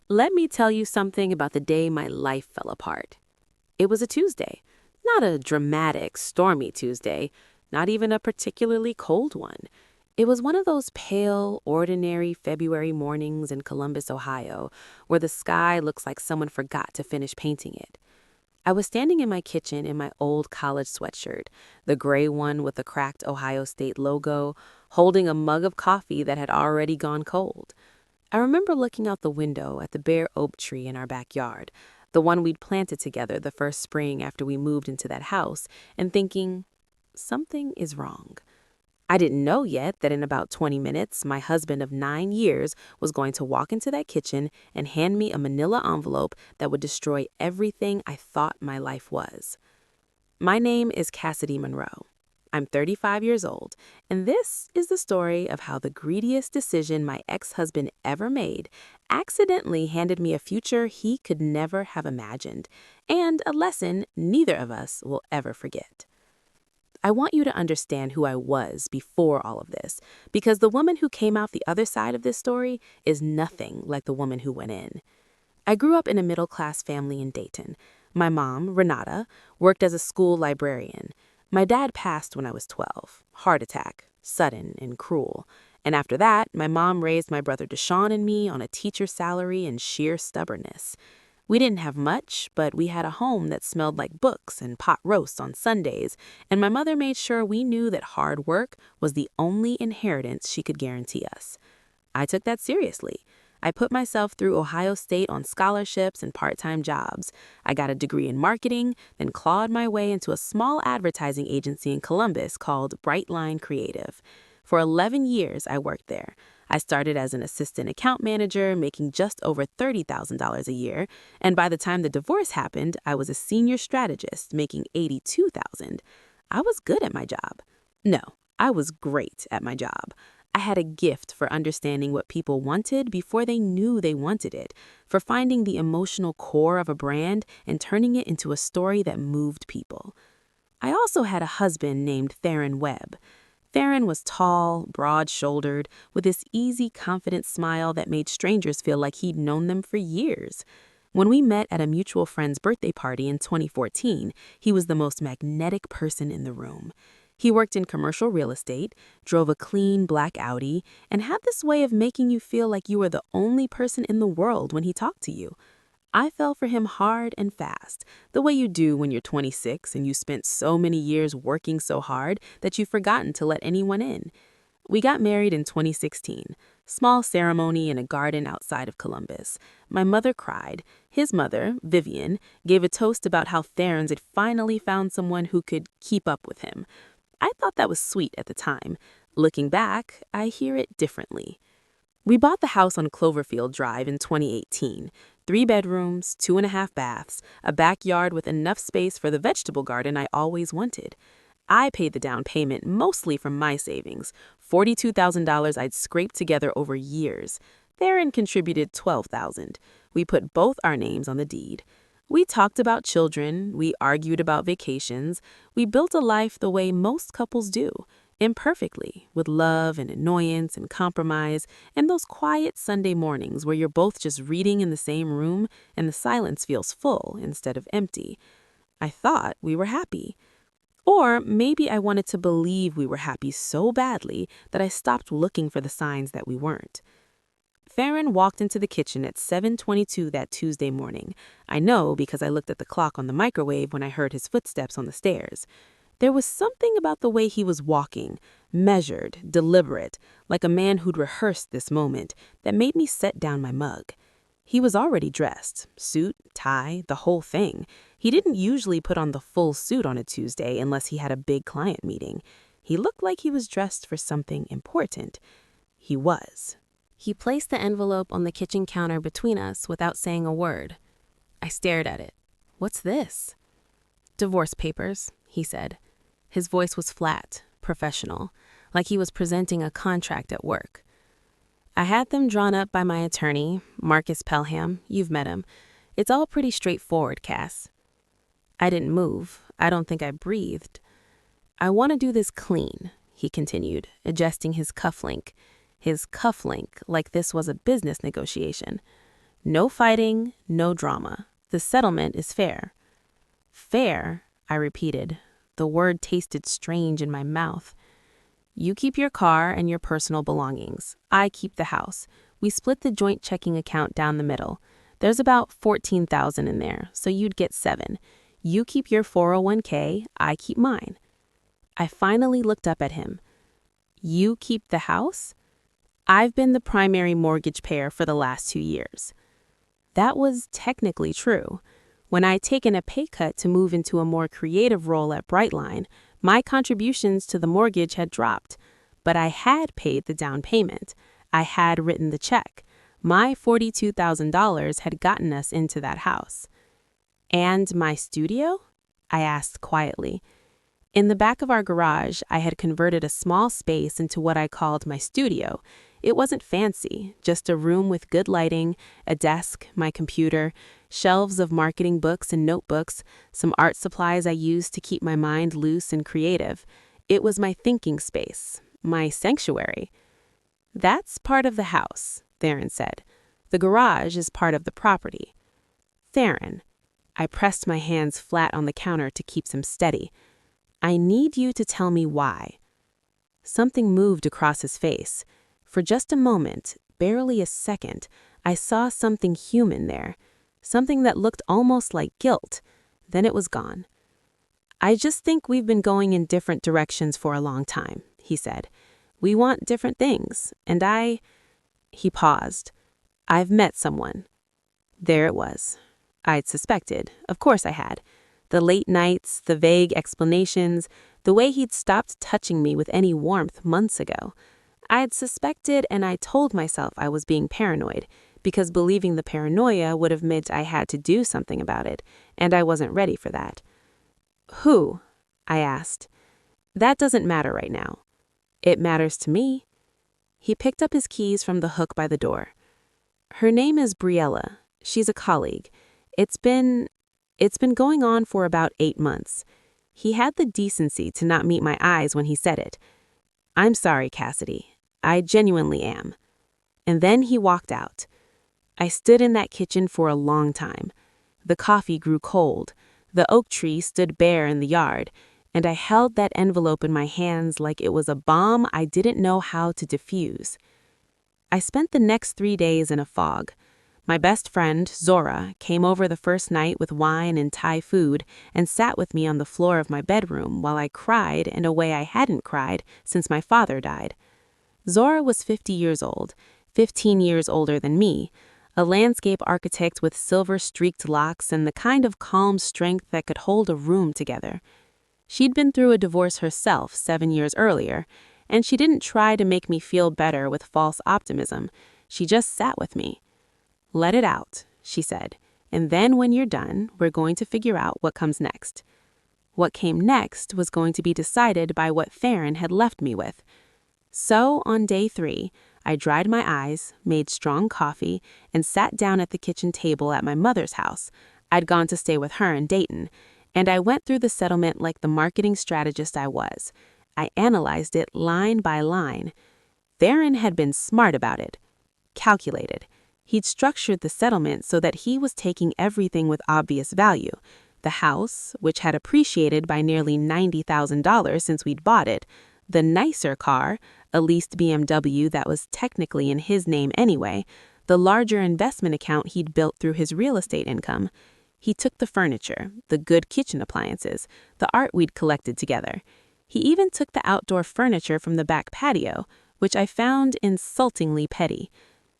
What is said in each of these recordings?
Let me tell you something about the day my life fell apart. It was a Tuesday, not a dramatic, stormy Tuesday, not even a particularly cold one. It was one of those pale, ordinary February mornings in Columbus, Ohio, where the sky looks like someone forgot to finish painting it. I was standing in my kitchen in my old college sweatshirt, the gray one with the cracked Ohio State logo, holding a mug of coffee that had already gone cold. I remember looking out the window at the bare oak tree in our backyard, the one we'd planted together the first spring after we moved into that house, and thinking, something is wrong. I didn't know yet that in about 20 minutes, my husband of 9 years was going to walk into that kitchen and hand me a manila envelope that would destroy everything I thought my life was. My name is Cassidy Monroe. I'm 35 years old, and this is the story of how the greediest decision my ex-husband ever made accidentally handed me a future he could never have imagined, and a lesson neither of us will ever forget. I want you to understand who I was before all of this, because the woman who came out the other side of this story is nothing like the woman who went in. I grew up in a middle-class family in Dayton. My mom, Renata, worked as a school librarian. My dad passed when I was 12, heart attack, sudden and cruel. And after that, my mom raised my brother Deshaun and me on a teacher's salary and sheer stubbornness. We didn't have much, but we had a home that smelled like books and pot roasts on Sundays, and my mother made sure we knew that hard work was the only inheritance she could guarantee us. I took that seriously. I put myself through Ohio State on scholarships and part-time jobs. I got a degree in marketing, then clawed my way into a small advertising agency in Columbus called Brightline Creative. For 11 years, I worked there. I started as an assistant account manager, making just over $30,000 a year, and by the time the divorce happened, I was a senior strategist, making $82,000. I was good at my job. No, I was great at my job. I had a gift for understanding what people wanted before they knew they wanted it, for finding the emotional core of a brand and turning it into a story that moved people. I also had a husband named Theron Webb. Theron was tall, broad-shouldered, with this easy, confident smile that made strangers feel like he'd known them for years. When we met at a mutual friend's birthday party in 2014, he was the most magnetic person in the room. He worked in commercial real estate, drove a clean black Audi, and had this way of making you feel like you were the only person in the world when he talked to you. I fell for him hard and fast, the way you do when you're 26 and you spent so many years working so hard that you've forgotten to let anyone in. We got married in 2016, small ceremony in a garden outside of Columbus. My mother cried. His mother, Vivian, gave a toast about how Theron's had finally found someone who could keep up with him. I thought that was sweet at the time. Looking back, I hear it differently. We bought the house on Cloverfield Drive in 2018. 3 bedrooms, 2.5 baths, a backyard with enough space for the vegetable garden I always wanted. I paid the down payment mostly from my savings, $42,000 I'd scraped together over years. Theron contributed $12,000. We put both our names on the deed. We talked about children, we argued about vacations, we built a life the way most couples do, imperfectly, with love and annoyance and compromise, and those quiet Sunday mornings where you're both just reading in the same room and the silence feels full instead of empty. I thought we were happy. Or maybe I wanted to believe we were happy so badly that I stopped looking for the signs that we weren't. Theron walked into the kitchen at 7:22 that Tuesday morning. I know because I looked at the clock on the microwave when I heard his footsteps on the stairs. There was something about the way he was walking, measured, deliberate, like a man who'd rehearsed this moment, that made me set down my mug. He was already dressed, suit, tie, the whole thing. He didn't usually put on the full suit on a Tuesday unless he had a big client meeting. He looked like he was dressed for something important. He was. He placed the envelope on the kitchen counter between us without saying a word. I stared at it. "What's this?" "Divorce papers," he said. His voice was flat, professional, like he was presenting a contract at work. "I had them drawn up by my attorney, Marcus Pelham. You've met him. It's all pretty straightforward, Cass." I didn't move. I don't think I breathed. "I want to do this clean," he continued, adjusting his cufflink like this was a business negotiation. No fighting, no drama. The settlement is fair. Fair, I repeated. The word tasted strange in my mouth. You keep your car and your personal belongings. I keep the house. We split the joint checking account down the middle. There's about $14,000 in there, so you'd get $7,000. You keep your 401k, I keep mine. I finally looked up at him. You keep the house? I've been the primary mortgage payer for the last 2 years. That was technically true. When I'd taken a pay cut to move into a more creative role at Brightline, my contributions to the mortgage had dropped. But I had paid the down payment. I had written the check. My $42,000 had gotten us into that house. And my studio? I asked quietly. In the back of our garage, I had converted a small space into what I called my studio. It wasn't fancy, just a room with good lighting, a desk, my computer, shelves of marketing books and notebooks, some art supplies I used to keep my mind loose and creative. It was my thinking space, my sanctuary. That's part of the house, Theron said. The garage is part of the property. Theron. I pressed my hands flat on the counter to keep them steady. I need you to tell me why. Something moved across his face. For just a moment, barely a second, I saw something human there, something that looked almost like guilt. Then it was gone. I just think we've been going in different directions for a long time, he said. We want different things, and He paused. I've met someone. There it was. I'd suspected. Of course I had. The late nights, the vague explanations, the way he'd stopped touching me with any warmth months ago. I'd suspected, and I told myself I was being paranoid, because believing the paranoia would have meant I had to do something about it, and I wasn't ready for that. Who? I asked. That doesn't matter right now. It matters to me. He picked up his keys from the hook by the door. Her name is Briella. She's a colleague. It's been going on for about 8 months. He had the decency to not meet my eyes when he said it. I'm sorry, Cassidy. I genuinely am. And then he walked out. I stood in that kitchen for a long time. The coffee grew cold. The oak tree stood bare in the yard, and I held that envelope in my hands like it was a bomb I didn't know how to defuse. I spent the next 3 days in a fog. My best friend, Zora, came over the first night with wine and Thai food and sat with me on the floor of my bedroom while I cried in a way I hadn't cried since my father died. Zora was 50 years old, 15 years older than me, a landscape architect with silver-streaked locks and the kind of calm strength that could hold a room together. She'd been through a divorce herself 7 years earlier, and she didn't try to make me feel better with false optimism. She just sat with me. Let it out, she said, and then when you're done, we're going to figure out what comes next. What came next was going to be decided by what Theron had left me with. So on day 3, I dried my eyes, made strong coffee, and sat down at the kitchen table at my mother's house. I'd gone to stay with her in Dayton, and I went through the settlement like the marketing strategist I was. I analyzed it line by line. Theron had been smart about it, calculated. He'd structured the settlement so that he was taking everything with obvious value. The house, which had appreciated by nearly $90,000 since we'd bought it, the nicer car, a leased BMW that was technically in his name anyway, the larger investment account he'd built through his real estate income. He took the furniture, the good kitchen appliances, the art we'd collected together. He even took the outdoor furniture from the back patio, which I found insultingly petty.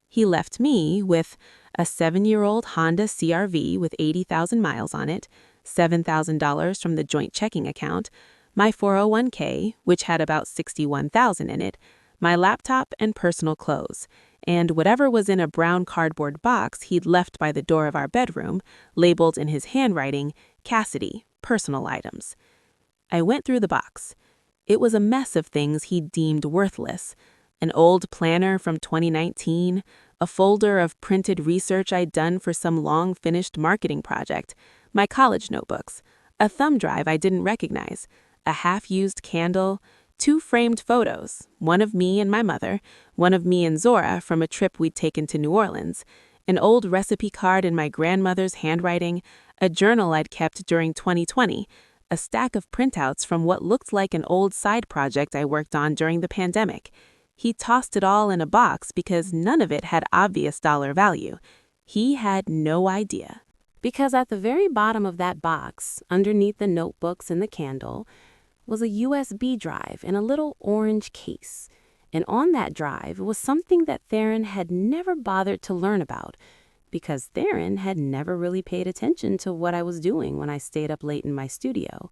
He left me with a 7-year-old Honda CR-V with 80,000 miles on it, $7,000 from the joint checking account, my 401k, which had about $61,000 in it, my laptop and personal clothes, and whatever was in a brown cardboard box he'd left by the door of our bedroom, labeled in his handwriting, Cassidy, personal items. I went through the box. It was a mess of things he'd deemed worthless. An old planner from 2019, a folder of printed research I'd done for some long-finished marketing project, my college notebooks, a thumb drive I didn't recognize, a half-used candle, 2 framed photos, one of me and my mother, one of me and Zora from a trip we'd taken to New Orleans, an old recipe card in my grandmother's handwriting, a journal I'd kept during 2020, a stack of printouts from what looked like an old side project I worked on during the pandemic. He tossed it all in a box because none of it had obvious dollar value. He had no idea. Because at the very bottom of that box, underneath the notebooks and the candle, was a USB drive in a little orange case. And on that drive was something that Theron had never bothered to learn about, because Theron had never really paid attention to what I was doing when I stayed up late in my studio.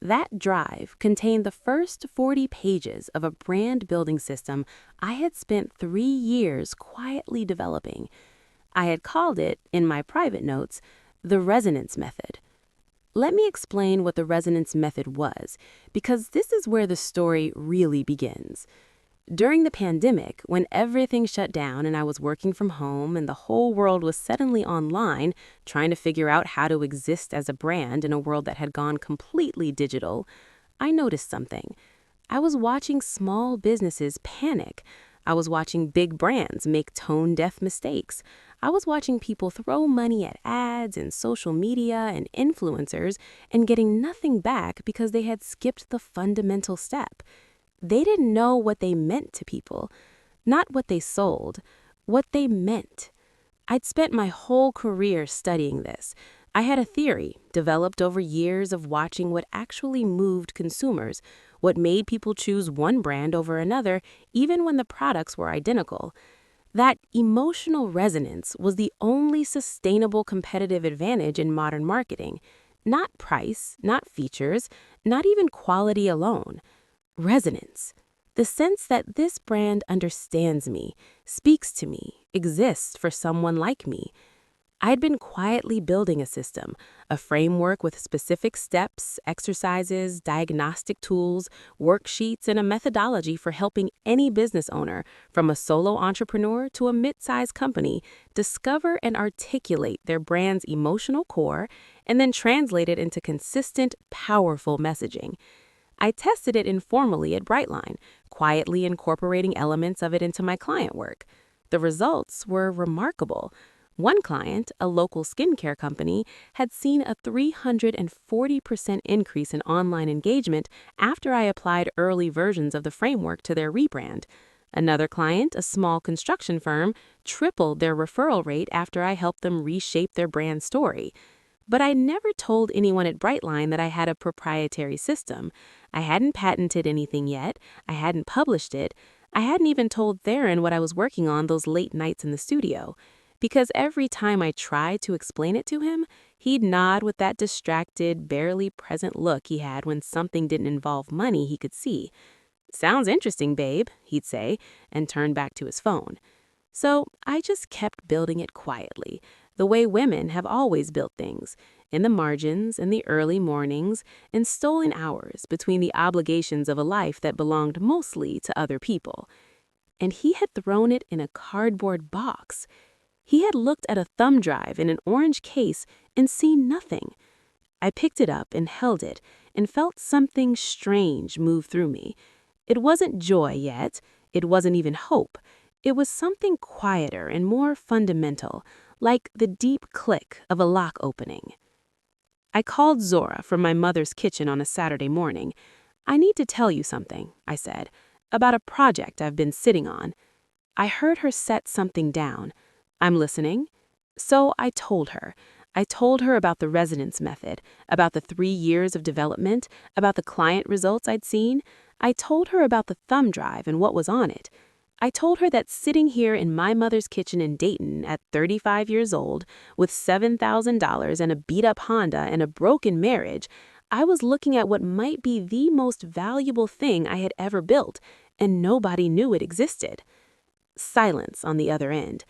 That drive contained the first 40 pages of a brand building system I had spent 3 years quietly developing. I had called it, in my private notes, the resonance method. Let me explain what the resonance method was, because this is where the story really begins. During the pandemic, when everything shut down and I was working from home and the whole world was suddenly online, trying to figure out how to exist as a brand in a world that had gone completely digital, I noticed something. I was watching small businesses panic. I was watching big brands make tone-deaf mistakes. I was watching people throw money at ads and social media and influencers and getting nothing back because they had skipped the fundamental step. They didn't know what they meant to people, not what they sold, what they meant. I'd spent my whole career studying this. I had a theory developed over years of watching what actually moved consumers, what made people choose one brand over another, even when the products were identical. That emotional resonance was the only sustainable competitive advantage in modern marketing. Not price, not features, not even quality alone. Resonance. The sense that this brand understands me, speaks to me, exists for someone like me. I'd been quietly building a system, a framework with specific steps, exercises, diagnostic tools, worksheets, and a methodology for helping any business owner, from a solo entrepreneur to a mid-sized company, discover and articulate their brand's emotional core and then translate it into consistent, powerful messaging. I tested it informally at Brightline, quietly incorporating elements of it into my client work. The results were remarkable. One client, a local skincare company, had seen a 340% increase in online engagement after I applied early versions of the framework to their rebrand. Another client, a small construction firm, tripled their referral rate after I helped them reshape their brand story. But I never told anyone at Brightline that I had a proprietary system. I hadn't patented anything yet. I hadn't published it. I hadn't even told Theron what I was working on those late nights in the studio. Because every time I tried to explain it to him, he'd nod with that distracted, barely present look he had when something didn't involve money he could see. "Sounds interesting, babe," he'd say, and turn back to his phone. So I just kept building it quietly, the way women have always built things, in the margins, in the early mornings, in stolen hours between the obligations of a life that belonged mostly to other people. And he had thrown it in a cardboard box. He had looked at a thumb drive in an orange case and seen nothing. I picked it up and held it and felt something strange move through me. It wasn't joy yet. It wasn't even hope. It was something quieter and more fundamental, like the deep click of a lock opening. I called Zora from my mother's kitchen on a Saturday morning. "I need to tell you something," I said, "about a project I've been sitting on." I heard her set something down. "I'm listening." So I told her. I told her about the resonance method, about the 3 years of development, about the client results I'd seen. I told her about the thumb drive and what was on it. I told her that sitting here in my mother's kitchen in Dayton at 35 years old, with $7,000 and a beat-up Honda and a broken marriage, I was looking at what might be the most valuable thing I had ever built, and nobody knew it existed. Silence on the other end.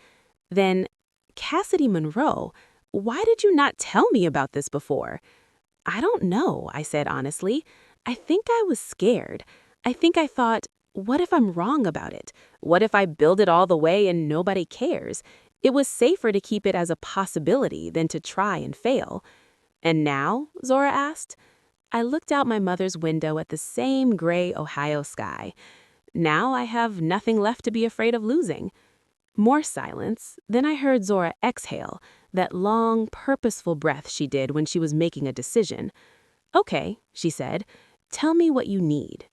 Then, "Cassidy Monroe, why did you not tell me about this before?" "I don't know," I said honestly. "I think I was scared. I think I thought, what if I'm wrong about it? What if I build it all the way and nobody cares? It was safer to keep it as a possibility than to try and fail." "And now?" Zora asked. I looked out my mother's window at the same gray Ohio sky. "Now I have nothing left to be afraid of losing." More silence. Then I heard Zora exhale, that long, purposeful breath she did when she was making a decision. "Okay," she said, "tell me what you need."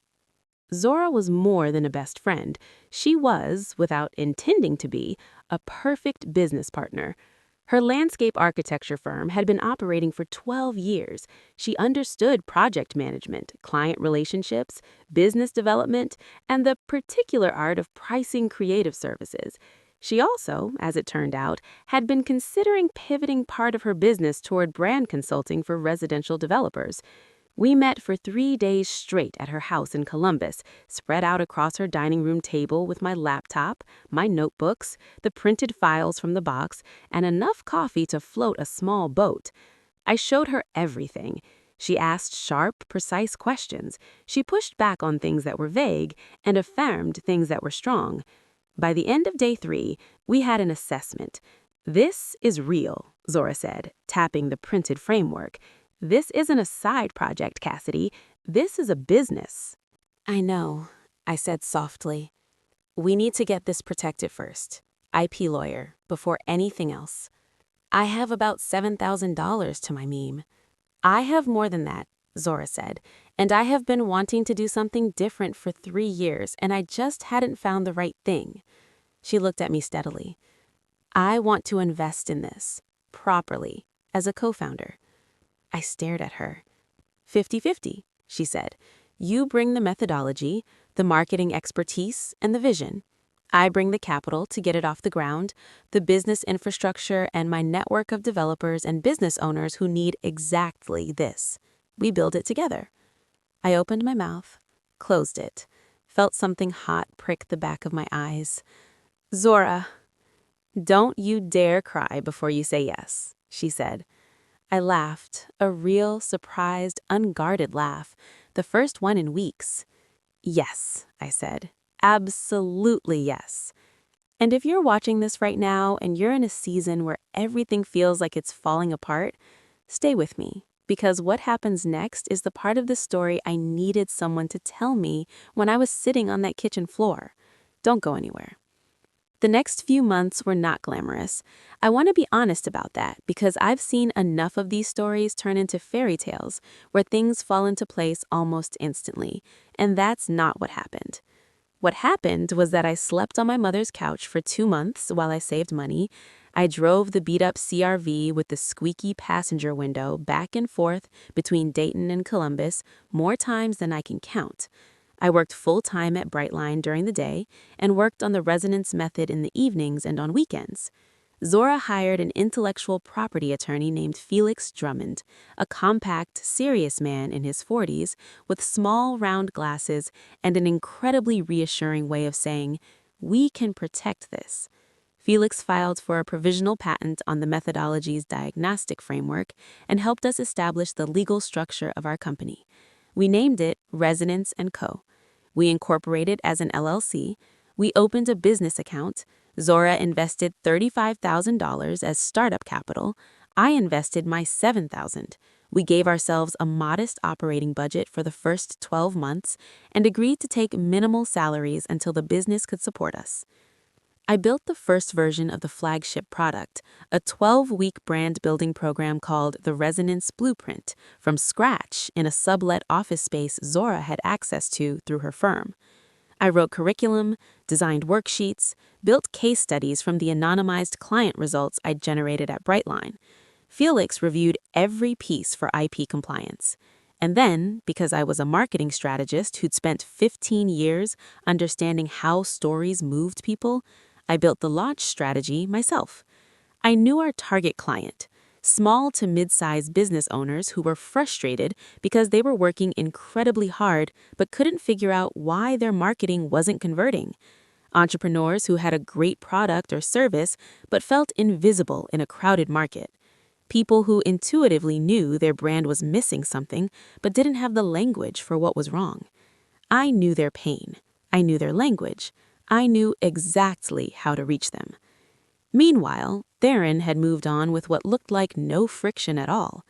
Zora was more than a best friend. She was, without intending to be, a perfect business partner. Her landscape architecture firm had been operating for 12 years. She understood project management, client relationships, business development, and the particular art of pricing creative services. She also, as it turned out, had been considering pivoting part of her business toward brand consulting for residential developers. We met for 3 days straight at her house in Columbus, spread out across her dining room table with my laptop, my notebooks, the printed files from the box, and enough coffee to float a small boat. I showed her everything. She asked sharp, precise questions. She pushed back on things that were vague and affirmed things that were strong. By the end of day 3, we had an assessment. "This is real," Zora said, tapping the printed framework. "This isn't a side project, Cassidy. This is a business." "I know," I said softly. "We need to get this protected first. IP lawyer, before anything else. I have about $7,000 to my meme." "I have more than that," Zora said, "and I have been wanting to do something different for 3 years, and I just hadn't found the right thing." She looked at me steadily. "I want to invest in this, properly, as a co-founder." I stared at her. 50-50, she said. "You bring the methodology, the marketing expertise, and the vision. I bring the capital to get it off the ground, the business infrastructure, and my network of developers and business owners who need exactly this. We build it together." I opened my mouth, closed it, felt something hot prick the back of my eyes. "Zora, don't you dare cry before you say yes," she said. I laughed, a real, surprised, unguarded laugh, the first one in weeks. "Yes," I said. "Absolutely yes." And if you're watching this right now and you're in a season where everything feels like it's falling apart, stay with me, because what happens next is the part of the story I needed someone to tell me when I was sitting on that kitchen floor. Don't go anywhere. The next few months were not glamorous. I want to be honest about that because I've seen enough of these stories turn into fairy tales where things fall into place almost instantly, and that's not what happened. What happened was that I slept on my mother's couch for 2 months while I saved money. I drove the beat-up CRV with the squeaky passenger window back and forth between Dayton and Columbus more times than I can count. I worked full-time at Brightline during the day and worked on the resonance method in the evenings and on weekends. Zora hired an intellectual property attorney named Felix Drummond, a compact, serious man in his 40s with small, round glasses and an incredibly reassuring way of saying, "We can protect this." Felix filed for a provisional patent on the methodology's diagnostic framework and helped us establish the legal structure of our company. We named it Resonance & Co. We incorporated as an LLC. We opened a business account. Zora invested $35,000 as startup capital. I invested my $7,000. We gave ourselves a modest operating budget for the first 12 months and agreed to take minimal salaries until the business could support us. I built the first version of the flagship product, a 12-week brand building program called the Resonance Blueprint, from scratch in a sublet office space Zora had access to through her firm. I wrote curriculum, designed worksheets, built case studies from the anonymized client results I'd generated at Brightline. Felix reviewed every piece for IP compliance. And then, because I was a marketing strategist who'd spent 15 years understanding how stories moved people, I built the launch strategy myself. I knew our target client, small to mid-sized business owners who were frustrated because they were working incredibly hard but couldn't figure out why their marketing wasn't converting. Entrepreneurs who had a great product or service but felt invisible in a crowded market. People who intuitively knew their brand was missing something but didn't have the language for what was wrong. I knew their pain. I knew their language. I knew exactly how to reach them. Meanwhile, Theron had moved on with what looked like no friction at all.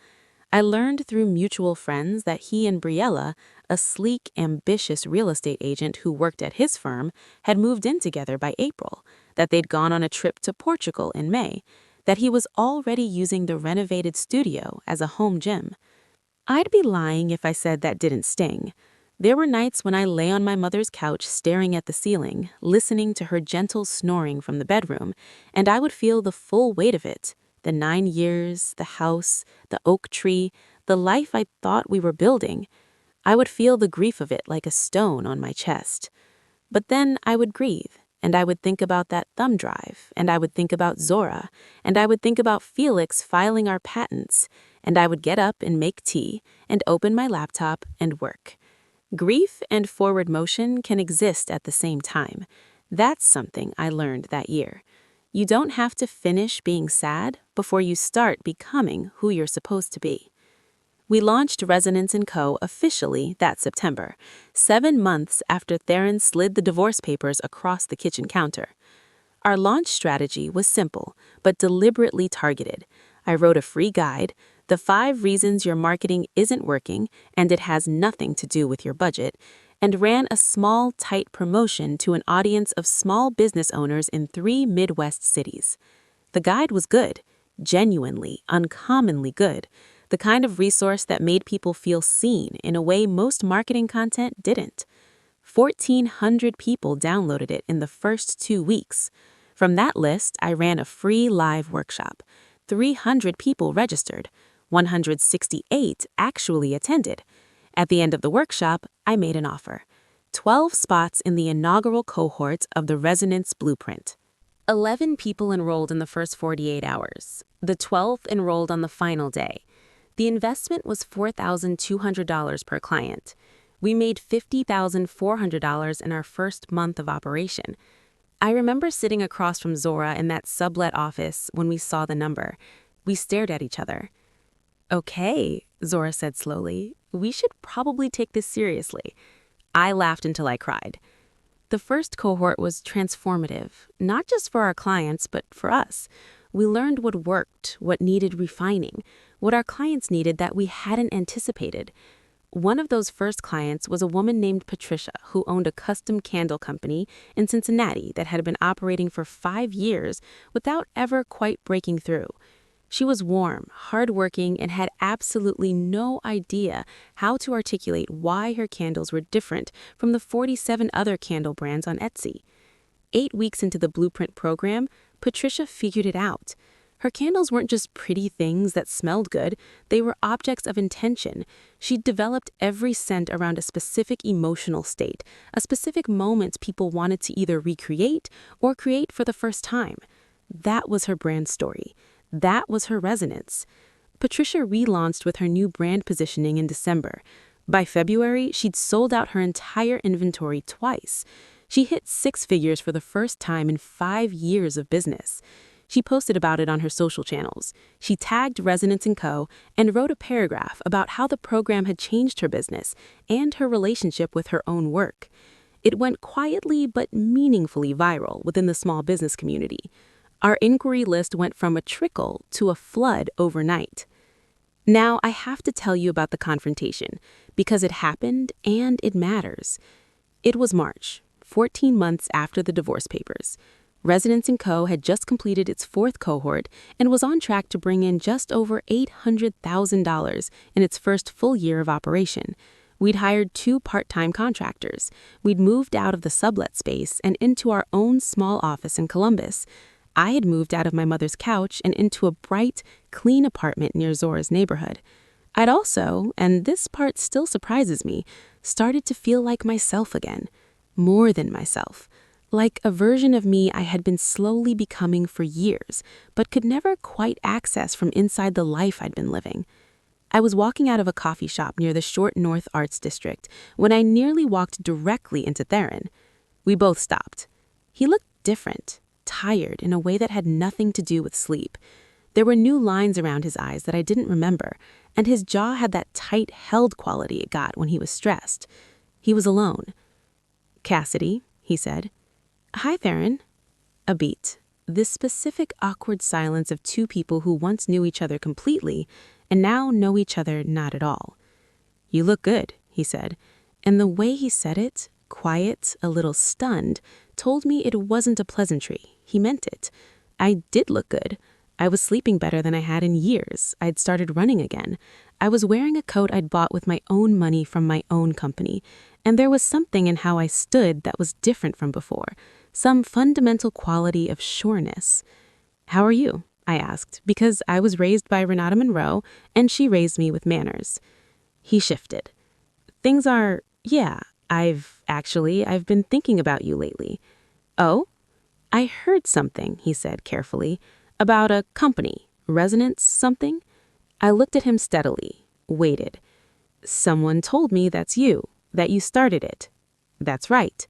I learned through mutual friends that he and Briella, a sleek, ambitious real estate agent who worked at his firm, had moved in together by April. that they'd gone on a trip to Portugal in May, that he was already using the renovated studio as a home gym. I'd be lying if I said that didn't sting. There were nights when I lay on my mother's couch staring at the ceiling, listening to her gentle snoring from the bedroom, and I would feel the full weight of it. The 9 years, the house, the oak tree, the life I thought we were building. I would feel the grief of it like a stone on my chest. But then I would grieve, and I would think about that thumb drive, and I would think about Zora, and I would think about Felix filing our patents, and I would get up and make tea, and open my laptop and work. Grief and forward motion can exist at the same time. That's something I learned that year. You don't have to finish being sad before you start becoming who you're supposed to be. We launched Resonance & Co. officially that September, 7 months after Theron slid the divorce papers across the kitchen counter. Our launch strategy was simple, but deliberately targeted. I wrote a free guide, The 5 Reasons Your Marketing Isn't Working and It Has Nothing to Do with Your Budget, and ran a small, tight promotion to an audience of small business owners in 3 Midwest cities. The guide was good, genuinely, uncommonly good. The kind of resource that made people feel seen in a way most marketing content didn't. 1,400 people downloaded it in the first 2 weeks. From that list, I ran a free live workshop. 300 people registered. 168 actually attended. At the end of the workshop, I made an offer. 12 spots in the inaugural cohort of the Resonance Blueprint. 11 people enrolled in the first 48 hours. The 12th enrolled on the final day. The investment was $4,200 per client. We made $50,400 in our first month of operation. I remember sitting across from Zora in that sublet office when we saw the number. We stared at each other. "Okay," Zora said slowly, "we should probably take this seriously." I laughed until I cried. The first cohort was transformative, not just for our clients, but for us. We learned what worked, what needed refining, what our clients needed that we hadn't anticipated. One of those first clients was a woman named Patricia who owned a custom candle company in Cincinnati that had been operating for 5 years without ever quite breaking through. She was warm, hardworking, and had absolutely no idea how to articulate why her candles were different from the 47 other candle brands on Etsy. 8 weeks into the Blueprint program, Patricia figured it out. Her candles weren't just pretty things that smelled good, they were objects of intention. She'd developed every scent around a specific emotional state, a specific moment people wanted to either recreate or create for the first time. That was her brand story. That was her resonance. Patricia relaunched with her new brand positioning in December. By February, she'd sold out her entire inventory twice. She hit 6 figures for the first time in 5 years of business. She posted about it on her social channels. She tagged Resonance & Co. and wrote a paragraph about how the program had changed her business and her relationship with her own work. It went quietly but meaningfully viral within the small business community. Our inquiry list went from a trickle to a flood overnight. Now, I have to tell you about the confrontation, because it happened and it matters. It was March, 14 months after the divorce papers. Resonance & Co. had just completed its 4th cohort and was on track to bring in just over $800,000 in its first full year of operation. We'd hired 2 part-time contractors. We'd moved out of the sublet space and into our own small office in Columbus. I had moved out of my mother's couch and into a bright, clean apartment near Zora's neighborhood. I'd also, and this part still surprises me, started to feel like myself again. More than myself. Like a version of me I had been slowly becoming for years, but could never quite access from inside the life I'd been living. I was walking out of a coffee shop near the Short North Arts District when I nearly walked directly into Theron. We both stopped. He looked different, tired in a way that had nothing to do with sleep. There were new lines around his eyes that I didn't remember, and his jaw had that tight, held quality it got when he was stressed. He was alone. "Cassidy," he said. "Hi, Theron." A beat. This specific awkward silence of 2 people who once knew each other completely and now know each other not at all. "You look good," he said, and the way he said it, quiet, a little stunned, told me it wasn't a pleasantry. He meant it. I did look good. I was sleeping better than I had in years. I'd started running again. I was wearing a coat I'd bought with my own money from my own company. And there was something in how I stood that was different from before. Some fundamental quality of sureness. "How are you?" I asked, because I was raised by Renata Monroe, and she raised me with manners. He shifted. "Things are, yeah, I've been thinking about you lately." "Oh?" "I heard something," he said carefully, "about a company, resonance something." I looked at him steadily, waited. "Someone told me that's you, that you started it." "That's right."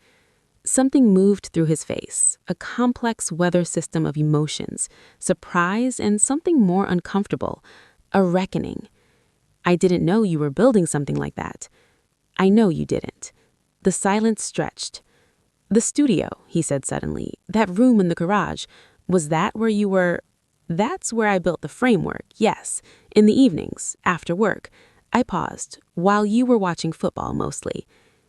Something moved through his face, a complex weather system of emotions, surprise and something more uncomfortable, a reckoning. "I didn't know you were building something like that." "I know you didn't." The silence stretched. "The studio," he said suddenly, "that room in the garage, was that where you were—" "That's where I built the framework, yes, in the evenings, after work." I paused, "while you were watching football mostly."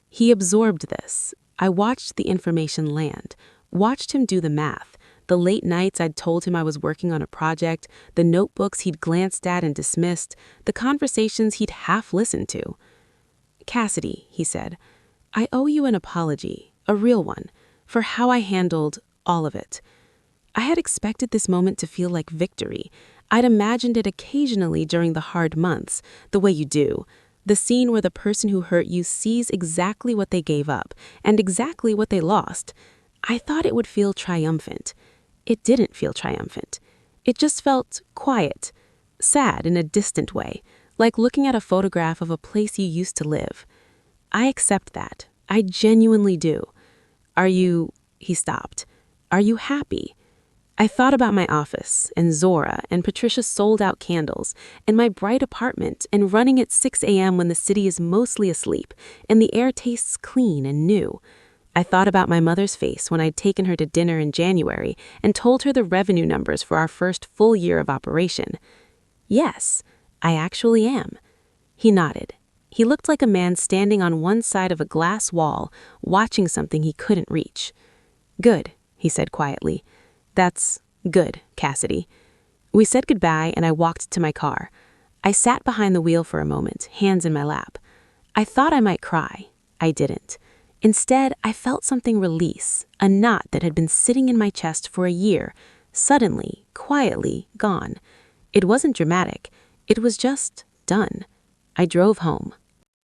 He absorbed this. I watched the information land, watched him do the math, the late nights I'd told him I was working on a project, the notebooks he'd glanced at and dismissed, the conversations he'd half listened to. "Cassidy," he said, "I owe you an apology, a real one, for how I handled all of it." I had expected this moment to feel like victory. I'd imagined it occasionally during the hard months, the way you do. The scene where the person who hurt you sees exactly what they gave up and exactly what they lost. I thought it would feel triumphant. It didn't feel triumphant. It just felt quiet, sad in a distant way, like looking at a photograph of a place you used to live. I accept that. I genuinely do. "Are you—" he stopped. "Are you happy?" I thought about my office, and Zora, and Patricia's sold-out candles, and my bright apartment, and running at 6 a.m. when the city is mostly asleep, and the air tastes clean and new. I thought about my mother's face when I'd taken her to dinner in January and told her the revenue numbers for our first full year of operation. "Yes, I actually am." He nodded. He looked like a man standing on one side of a glass wall, watching something he couldn't reach. "Good," he said quietly. "That's good, Cassidy." We said goodbye, and I walked to my car. I sat behind the wheel for a moment, hands in my lap. I thought I might cry. I didn't. Instead, I felt something release, a knot that had been sitting in my chest for a year, suddenly, quietly, gone. It wasn't dramatic. It was just done. I drove home.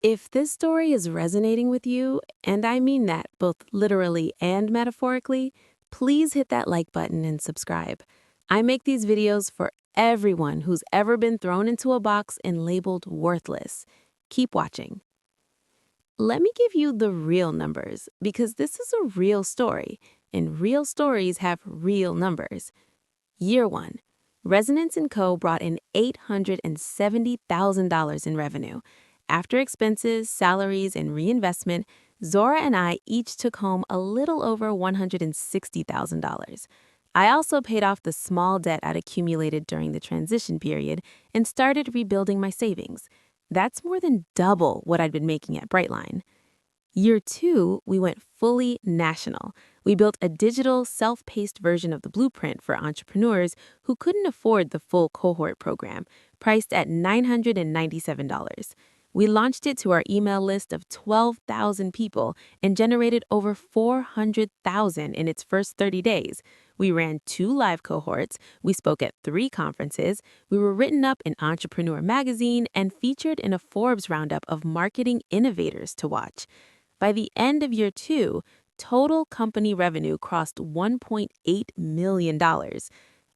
If this story is resonating with you, and I mean that both literally and metaphorically, please hit that like button and subscribe. I make these videos for everyone who's ever been thrown into a box and labeled worthless. Keep watching. Let me give you the real numbers, because this is a real story, and real stories have real numbers. Year 1. Resonance & Co. brought in $870,000 in revenue. After expenses, salaries, and reinvestment, Zora and I each took home a little over $160,000. I also paid off the small debt I'd accumulated during the transition period and started rebuilding my savings. That's more than double what I'd been making at Brightline. Year 2, we went fully national. We built a digital, self-paced version of the blueprint for entrepreneurs who couldn't afford the full cohort program, priced at $997. We launched it to our email list of 12,000 people and generated over $400,000 in its first 30 days. We ran 2 live cohorts, we spoke at 3 conferences, we were written up in Entrepreneur magazine and featured in a Forbes roundup of marketing innovators to watch. By the end of year 2, total company revenue crossed $1.8 million.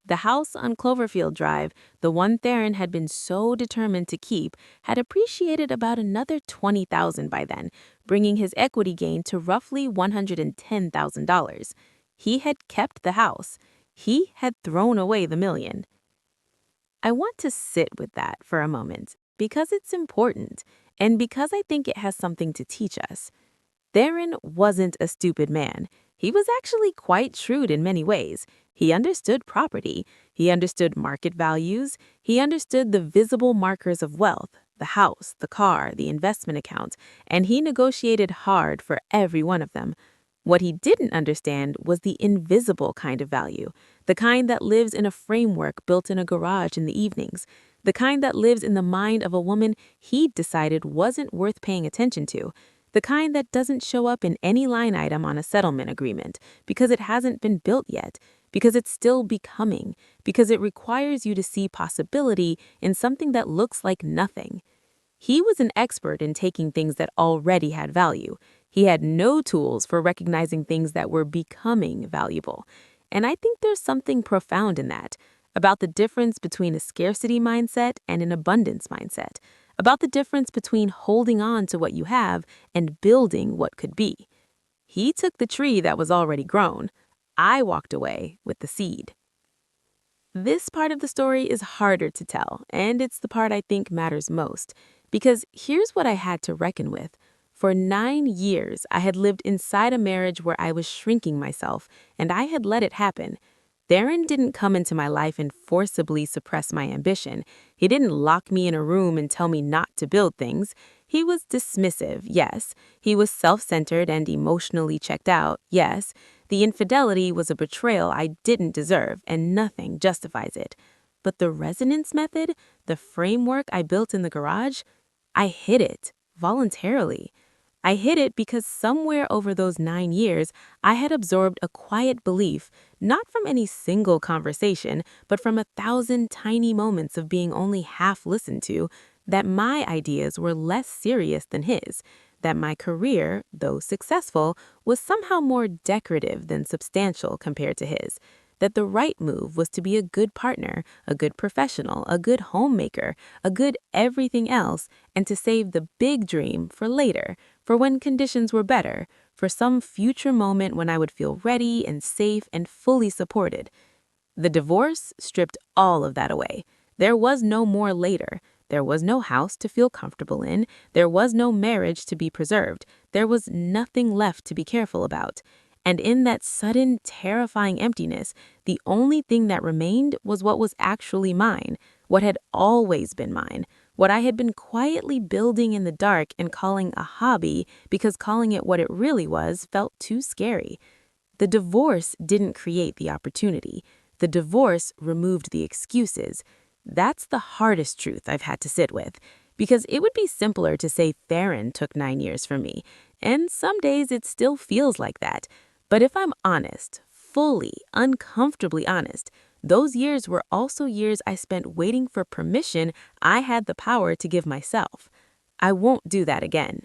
The house on Cloverfield Drive, the one Theron had been so determined to keep, had appreciated about another $20,000 by then, bringing his equity gain to roughly $110,000. He had kept the house. He had thrown away the million. I want to sit with that for a moment, because it's important, and because I think it has something to teach us. Theron wasn't a stupid man. He was actually quite shrewd in many ways. He understood property. He understood market values. He understood the visible markers of wealth, the house, the car, the investment account, and he negotiated hard for every one of them. What he didn't understand was the invisible kind of value, the kind that lives in a framework built in a garage in the evenings, the kind that lives in the mind of a woman he'd decided wasn't worth paying attention to, the kind that doesn't show up in any line item on a settlement agreement because it hasn't been built yet, because it's still becoming, because it requires you to see possibility in something that looks like nothing. He was an expert in taking things that already had value. He had no tools for recognizing things that were becoming valuable. And I think there's something profound in that, about the difference between a scarcity mindset and an abundance mindset, about the difference between holding on to what you have and building what could be. He took the tree that was already grown. I walked away with the seed. This part of the story is harder to tell, and it's the part I think matters most. Because here's what I had to reckon with. For 9 years, I had lived inside a marriage where I was shrinking myself, and I had let it happen. Theron didn't come into my life and forcibly suppress my ambition. He didn't lock me in a room and tell me not to build things. He was dismissive, yes. He was self-centered and emotionally checked out, yes. The infidelity was a betrayal I didn't deserve, and nothing justifies it. But the resonance method, the framework I built in the garage, I hid it, voluntarily. I hid it because somewhere over those 9 years, I had absorbed a quiet belief, not from any single conversation, but from 1,000 tiny moments of being only half listened to, that my ideas were less serious than his, that my career, though successful, was somehow more decorative than substantial compared to his, that the right move was to be a good partner, a good professional, a good homemaker, a good everything else, and to save the big dream for later, for when conditions were better, for some future moment when I would feel ready and safe and fully supported. The divorce stripped all of that away. There was no more later. There was no house to feel comfortable in. There was no marriage to be preserved. There was nothing left to be careful about. And in that sudden, terrifying emptiness, the only thing that remained was what was actually mine, what had always been mine, what I had been quietly building in the dark and calling a hobby because calling it what it really was felt too scary. The divorce didn't create the opportunity. The divorce removed the excuses. That's the hardest truth I've had to sit with, because it would be simpler to say Theron took 9 years from me, and some days it still feels like that. But if I'm honest, fully, uncomfortably honest, those years were also years I spent waiting for permission I had the power to give myself. I won't do that again.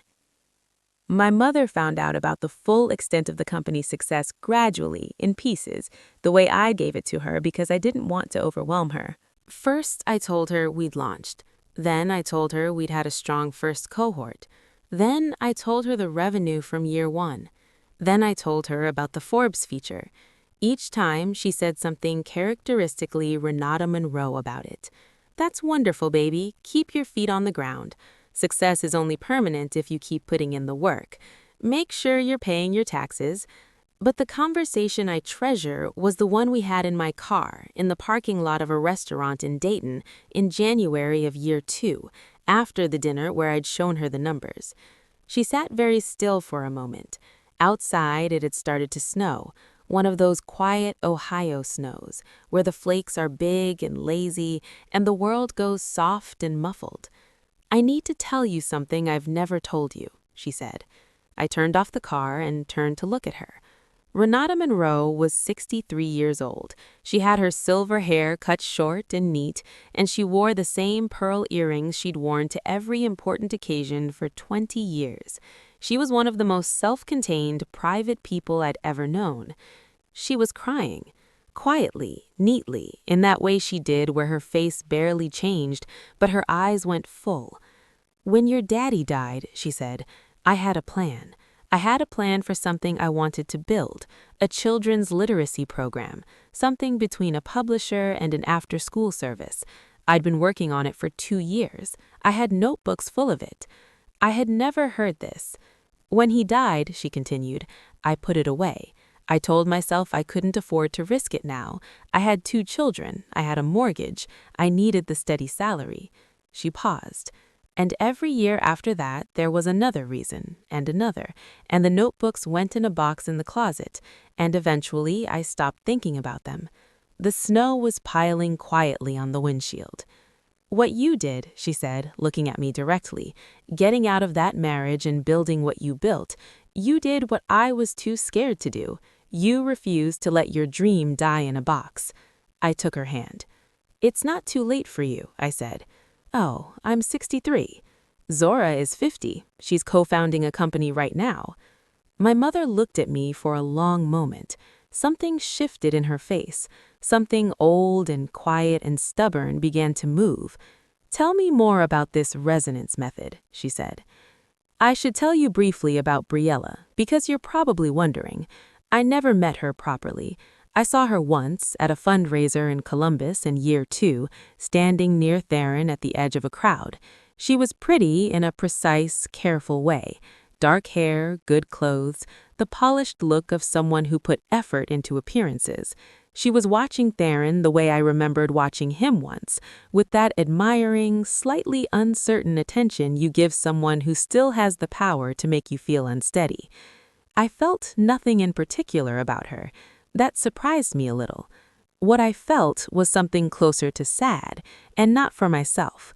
My mother found out about the full extent of the company's success gradually, in pieces, the way I gave it to her because I didn't want to overwhelm her. First, I told her we'd launched. Then I told her we'd had a strong first cohort. Then I told her the revenue from year 1. Then I told her about the Forbes feature. Each time, she said something characteristically Renata Monroe about it. That's wonderful, baby. Keep your feet on the ground. Success is only permanent if you keep putting in the work. Make sure you're paying your taxes. But the conversation I treasure was the one we had in my car, in the parking lot of a restaurant in Dayton, in January of year 2, after the dinner where I'd shown her the numbers. She sat very still for a moment. Outside, it had started to snow, one of those quiet Ohio snows, where the flakes are big and lazy, and the world goes soft and muffled. I need to tell you something I've never told you, she said. I turned off the car and turned to look at her. Renata Monroe was 63 years old. She had her silver hair cut short and neat, and she wore the same pearl earrings she'd worn to every important occasion for 20 years. She was one of the most self-contained, private people I'd ever known. She was crying, quietly, neatly, in that way she did where her face barely changed, but her eyes went full. When your daddy died, she said, I had a plan. I had a plan for something I wanted to build, a children's literacy program, something between a publisher and an after-school service. I'd been working on it for 2 years. I had notebooks full of it. I had never heard this. When he died, she continued, I put it away. I told myself I couldn't afford to risk it now. I had 2 children. I had a mortgage. I needed the steady salary. She paused. And every year after that, there was another reason, and another, and the notebooks went in a box in the closet, and eventually I stopped thinking about them. The snow was piling quietly on the windshield. "What you did," she said, looking at me directly, "getting out of that marriage and building what you built, you did what I was too scared to do. You refused to let your dream die in a box." I took her hand. "It's not too late for you," I said. "Oh, I'm 63. Zora is 50. She's co-founding a company right now." My mother looked at me for a long moment. Something shifted in her face. Something old and quiet and stubborn began to move. "Tell me more about this resonance method," she said. "I should tell you briefly about Briella, because you're probably wondering. I never met her properly. I saw her once at a fundraiser in Columbus in year 2, standing near Theron at the edge of a crowd. She was pretty in a precise, careful way. Dark hair, good clothes, the polished look of someone who put effort into appearances. She was watching Theron the way I remembered watching him once, with that admiring, slightly uncertain attention you give someone who still has the power to make you feel unsteady. I felt nothing in particular about her. That surprised me a little. What I felt was something closer to sad, and not for myself.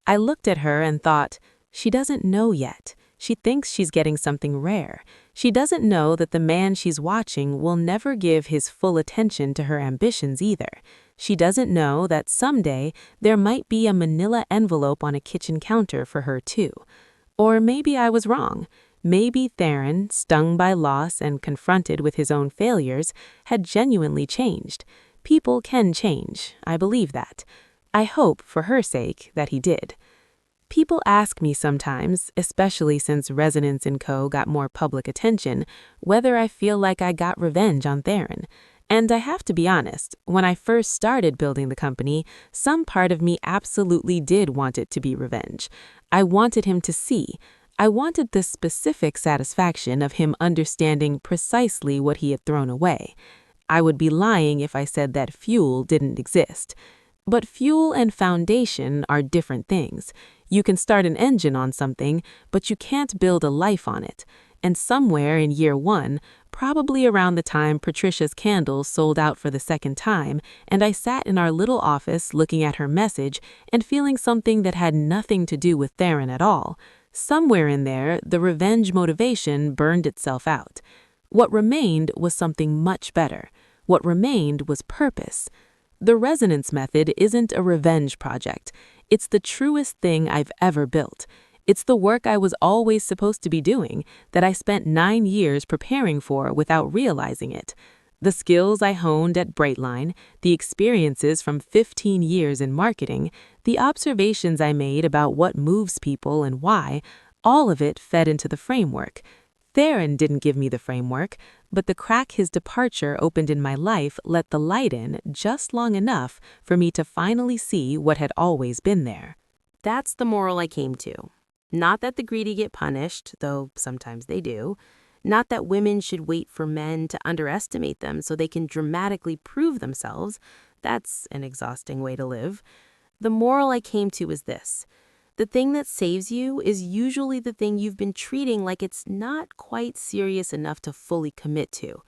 I looked at her and thought, she doesn't know yet. She thinks she's getting something rare. She doesn't know that the man she's watching will never give his full attention to her ambitions either. She doesn't know that someday there might be a manila envelope on a kitchen counter for her too. Or maybe I was wrong. Maybe Theron, stung by loss and confronted with his own failures, had genuinely changed. People can change, I believe that. I hope, for her sake, that he did. People ask me sometimes, especially since Resonance & Co. got more public attention, whether I feel like I got revenge on Theron. And I have to be honest, when I first started building the company, some part of me absolutely did want it to be revenge. I wanted him to see. I wanted the specific satisfaction of him understanding precisely what he had thrown away. I would be lying if I said that fuel didn't exist. But fuel and foundation are different things. You can start an engine on something, but you can't build a life on it. And somewhere in year 1, probably around the time Patricia's candles sold out for the second time, and I sat in our little office looking at her message and feeling something that had nothing to do with Theron at all, somewhere in there, the revenge motivation burned itself out. What remained was something much better. What remained was purpose. The resonance method isn't a revenge project. It's the truest thing I've ever built. It's the work I was always supposed to be doing, that I spent 9 years preparing for without realizing it. The skills I honed at Brightline, the experiences from 15 years in marketing, the observations I made about what moves people and why, all of it fed into the framework. Theron didn't give me the framework, but the crack his departure opened in my life let the light in just long enough for me to finally see what had always been there. That's the moral I came to. Not that the greedy get punished, though sometimes they do. Not that women should wait for men to underestimate them so they can dramatically prove themselves. That's an exhausting way to live. The moral I came to is this. The thing that saves you is usually the thing you've been treating like it's not quite serious enough to fully commit to.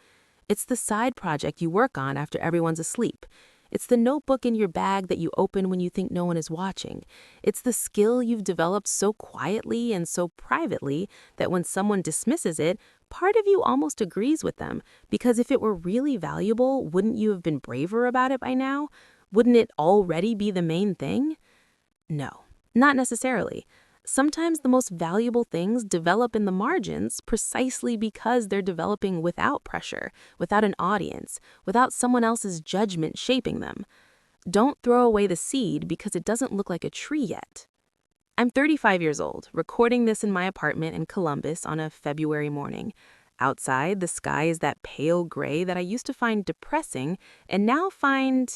It's the side project you work on after everyone's asleep. It's the notebook in your bag that you open when you think no one is watching. It's the skill you've developed so quietly and so privately that when someone dismisses it, part of you almost agrees with them, because if it were really valuable, wouldn't you have been braver about it by now? Wouldn't it already be the main thing? No, not necessarily. Sometimes the most valuable things develop in the margins precisely because they're developing without pressure, without an audience, without someone else's judgment shaping them. Don't throw away the seed because it doesn't look like a tree yet. I'm 35 years old, recording this in my apartment in Columbus on a February morning. Outside, the sky is that pale gray that I used to find depressing and now find,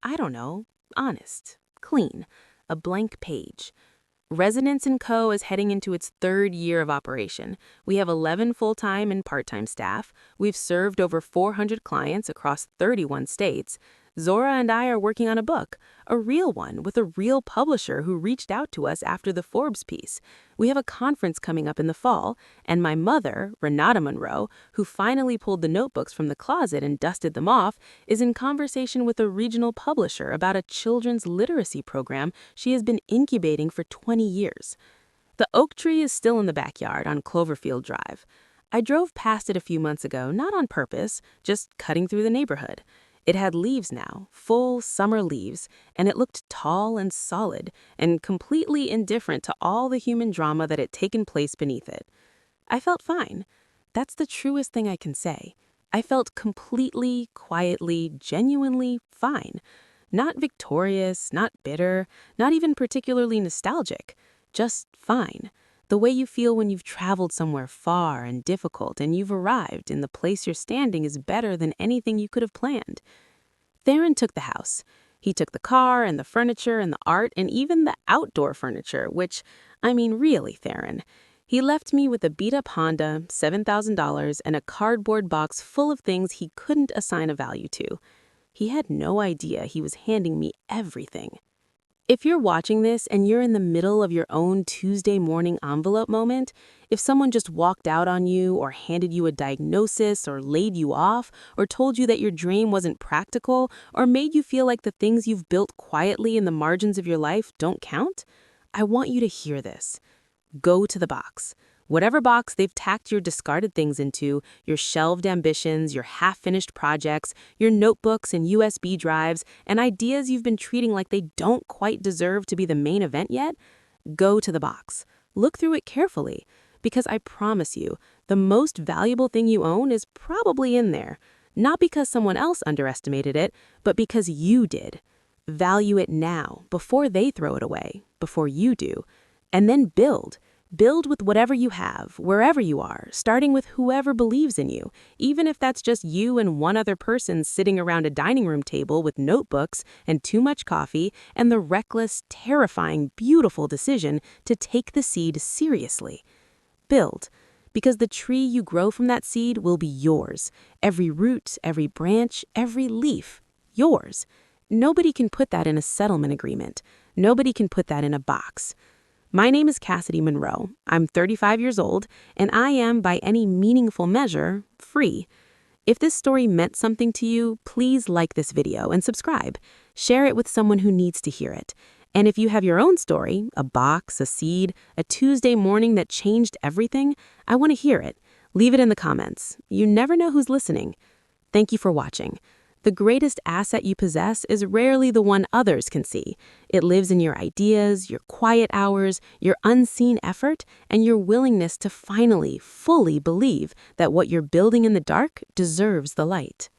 I don't know, honest, clean, a blank page. Resonance & Co. is heading into its 3rd year of operation. We have 11 full-time and part-time staff. We've served over 400 clients across 31 states. Zora and I are working on a book, a real one with a real publisher who reached out to us after the Forbes piece. We have a conference coming up in the fall, and my mother, Renata Monroe, who finally pulled the notebooks from the closet and dusted them off, is in conversation with a regional publisher about a children's literacy program she has been incubating for 20 years. The oak tree is still in the backyard on Cloverfield Drive. I drove past it a few months ago, not on purpose, just cutting through the neighborhood. It had leaves now, full summer leaves, and it looked tall and solid and completely indifferent to all the human drama that had taken place beneath it. I felt fine. That's the truest thing I can say. I felt completely, quietly, genuinely fine. Not victorious, not bitter, not even particularly nostalgic. Just fine. The way you feel when you've traveled somewhere far and difficult and you've arrived and the place you're standing is better than anything you could have planned. Theron took the house. He took the car and the furniture and the art and even the outdoor furniture, which, I mean, really, Theron. He left me with a beat-up Honda, $7,000, and a cardboard box full of things he couldn't assign a value to. He had no idea he was handing me everything. If you're watching this and you're in the middle of your own Tuesday morning envelope moment, if someone just walked out on you or handed you a diagnosis or laid you off or told you that your dream wasn't practical or made you feel like the things you've built quietly in the margins of your life don't count, I want you to hear this. Go to the box. Whatever box they've tacked your discarded things into, your shelved ambitions, your half-finished projects, your notebooks and USB drives, and ideas you've been treating like they don't quite deserve to be the main event yet, go to the box. Look through it carefully, because I promise you, the most valuable thing you own is probably in there. Not because someone else underestimated it, but because you did. Value it now, before they throw it away, before you do. And then build. Build with whatever you have, wherever you are, starting with whoever believes in you, even if that's just you and one other person sitting around a dining room table with notebooks and too much coffee and the reckless, terrifying, beautiful decision to take the seed seriously. Build, because the tree you grow from that seed will be yours. Every root, every branch, every leaf, yours. Nobody can put that in a settlement agreement. Nobody can put that in a box. My name is Cassidy Monroe. I'm 35 years old, and I am, by any meaningful measure, free. If this story meant something to you, please like this video and subscribe. Share it with someone who needs to hear it. And if you have your own story, a box, a seed, a Tuesday morning that changed everything, I want to hear it. Leave it in the comments. You never know who's listening. Thank you for watching. The greatest asset you possess is rarely the one others can see. It lives in your ideas, your quiet hours, your unseen effort, and your willingness to finally, fully believe that what you're building in the dark deserves the light.